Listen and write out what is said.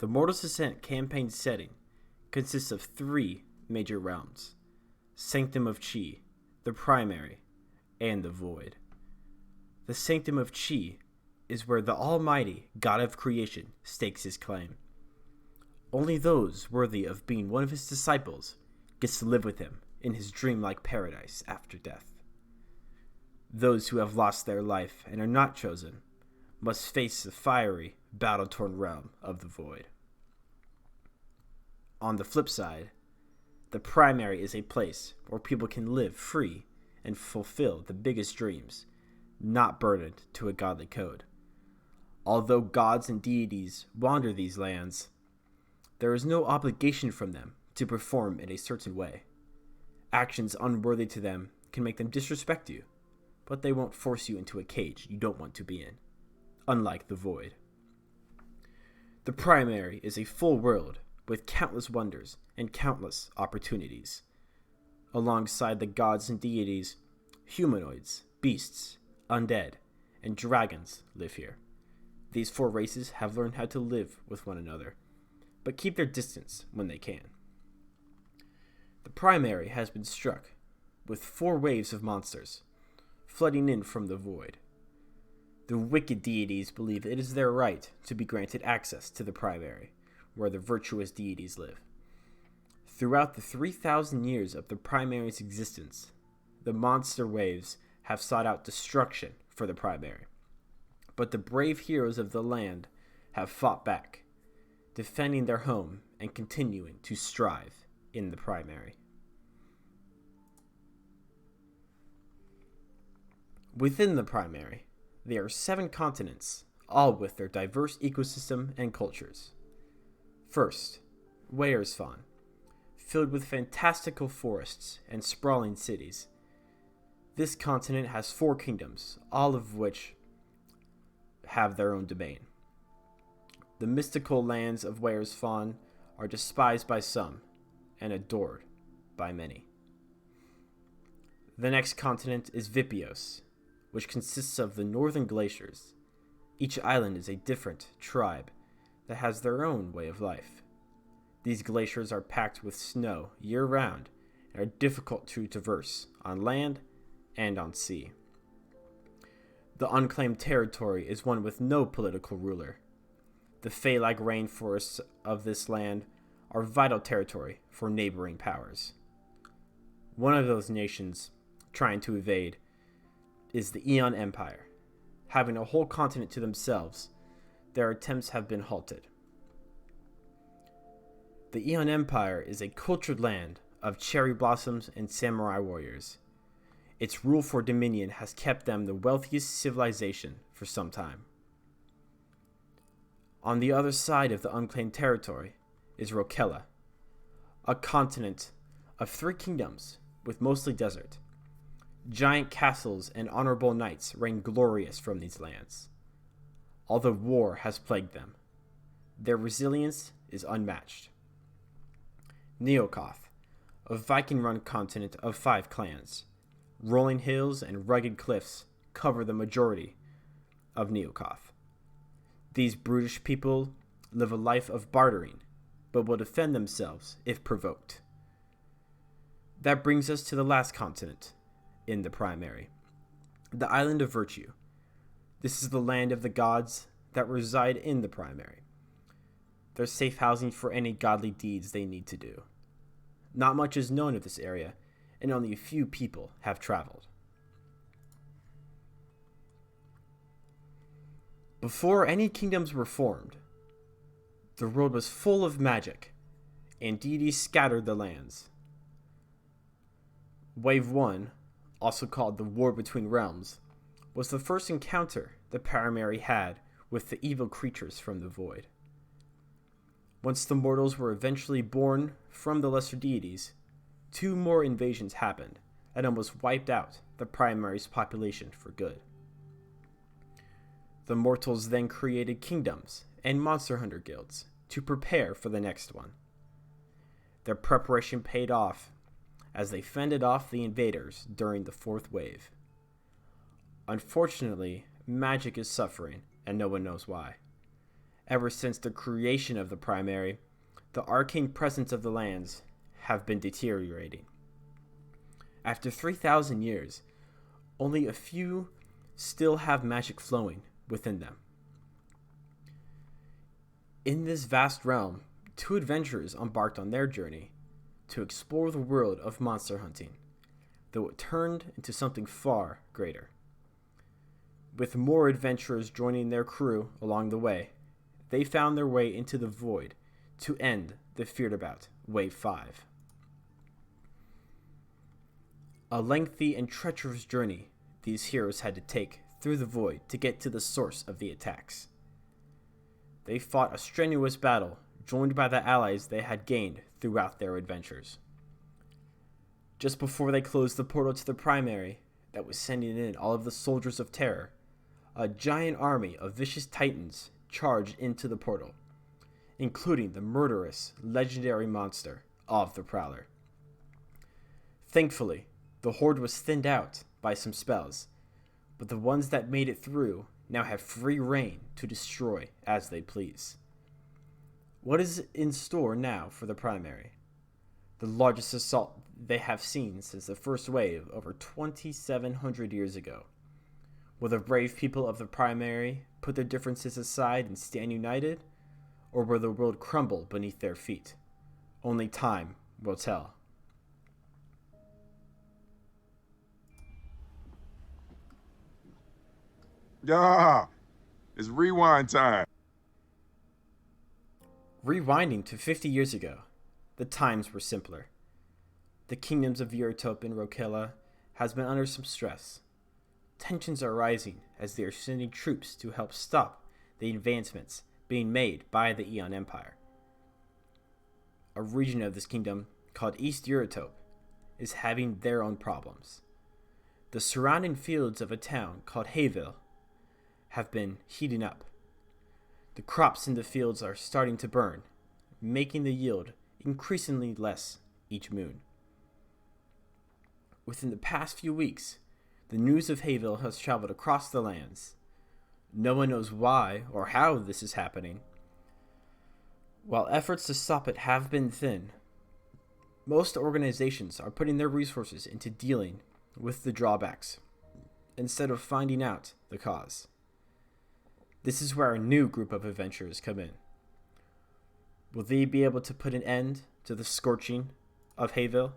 The Mortal's Descent campaign setting consists of three major realms: Sanctum of Chi, the Primary, and the Void. The Sanctum of Chi is where the almighty God of creation stakes his claim. Only those worthy of being one of his disciples gets to live with him in his dreamlike paradise after death. Those who have lost their life and are not chosen must face the fiery, battle-torn realm of the Void. On the flip side, the Primary is a place where people can live free and fulfill the biggest dreams, not burdened to a godly code. Although gods and deities wander these lands, there is no obligation from them to perform in a certain way. Actions unworthy to them can make them disrespect you, but they won't force you into a cage you don't want to be in, unlike the Void. The Primary is a full world with countless wonders and countless opportunities. Alongside the gods and deities, humanoids, beasts, undead, and dragons live here. These four races have learned how to live with one another, but keep their distance when they can. The Primary has been struck with 4 waves of monsters, flooding in from the Void. The wicked deities believe it is their right to be granted access to the Primary, where the virtuous deities live. Throughout the 3,000 years of the Primary's existence, the monster waves have sought out destruction for the Primary. But the brave heroes of the land have fought back, defending their home and continuing to strive in the Primary. Within the Primary, there are 7 continents, all with their diverse ecosystem and cultures. First, Weyers Fawn, filled with fantastical forests and sprawling cities. This continent has 4 kingdoms, all of which have their own domain. The mystical lands of Weyers Fawn are despised by some and adored by many. The next continent is Vipios, which consists of the northern glaciers. Each island is a different tribe that has their own way of life. These glaciers are packed with snow year-round and are difficult to traverse on land and on sea. The unclaimed territory is one with no political ruler. The Fey-like rainforests of this land are vital territory for neighboring powers. One of those nations trying to invade is the Aeon Empire. Having a whole continent to themselves, their attempts have been halted. The Aeon Empire is a cultured land of cherry blossoms and samurai warriors. Its rule for dominion has kept them the wealthiest civilization for some time. On the other side of the unclaimed territory is Rokella, a continent of 3 kingdoms with mostly desert. Giant castles and honorable knights reign glorious from these lands. Although war has plagued them, their resilience is unmatched. Neokoth, a Viking-run continent of 5 clans. Rolling hills and rugged cliffs cover the majority of Neokoth. These brutish people live a life of bartering, but will defend themselves if provoked. That brings us to the last continent in the Primary, the Island of Virtue. This is the land of the gods that reside in the Primary. There's safe housing for any godly deeds they need to do. Not much is known of this area, and only a few people have traveled. Before any kingdoms were formed, the world was full of magic, and deities scattered the lands. Wave 1, also called the War Between Realms, was the first encounter the Primary had with the evil creatures from the Void. Once the mortals were eventually born from the lesser deities, 2 more invasions happened and almost wiped out the Primary's population for good. The mortals then created kingdoms and monster hunter guilds to prepare for the next one. Their preparation paid off as they fended off the invaders during the 4th wave. Unfortunately, magic is suffering, and no one knows why. Ever since the creation of the primary, the arcane presence of the lands have been deteriorating. After 3,000 years, only a few still have magic flowing within them. In this vast realm, two adventurers embarked on their journey to explore the world of monster hunting, though it turned into something far greater. With more adventurers joining their crew along the way, they found their way into the void to end the feared about Wave 5. A lengthy and treacherous journey these heroes had to take through the void to get to the source of the attacks. They fought a strenuous battle, joined by the allies they had gained throughout their adventures. Just before they closed the portal to the primary that was sending in all of the soldiers of terror, a giant army of vicious titans charged into the portal, including the murderous, legendary monster of the Prowler. Thankfully, the horde was thinned out by some spells, but the ones that made it through now have free reign to destroy as they please. What is in store now for the primary? The largest assault they have seen since the first wave over 2,700 years ago. Will the brave people of the primary put their differences aside and stand united? Or will the world crumble beneath their feet? Only time will tell. Yeah, it's rewind time. Rewinding to 50 years ago, the times were simpler. The kingdoms of Eurotope and Rokela has been under some stress. Tensions are rising as they are sending troops to help stop the advancements being made by the Aeon Empire. A region of this kingdom, called East Eurotope, is having their own problems. The surrounding fields of a town called Hayville have been heating up. The crops in the fields are starting to burn, making the yield increasingly less each moon. Within the past few weeks, the news of Hayville has traveled across the lands. No one knows why or how this is happening. While efforts to stop it have been thin, most organizations are putting their resources into dealing with the drawbacks instead of finding out the cause. This is where a new group of adventurers come in. Will they be able to put an end to the Scorching of Hayville?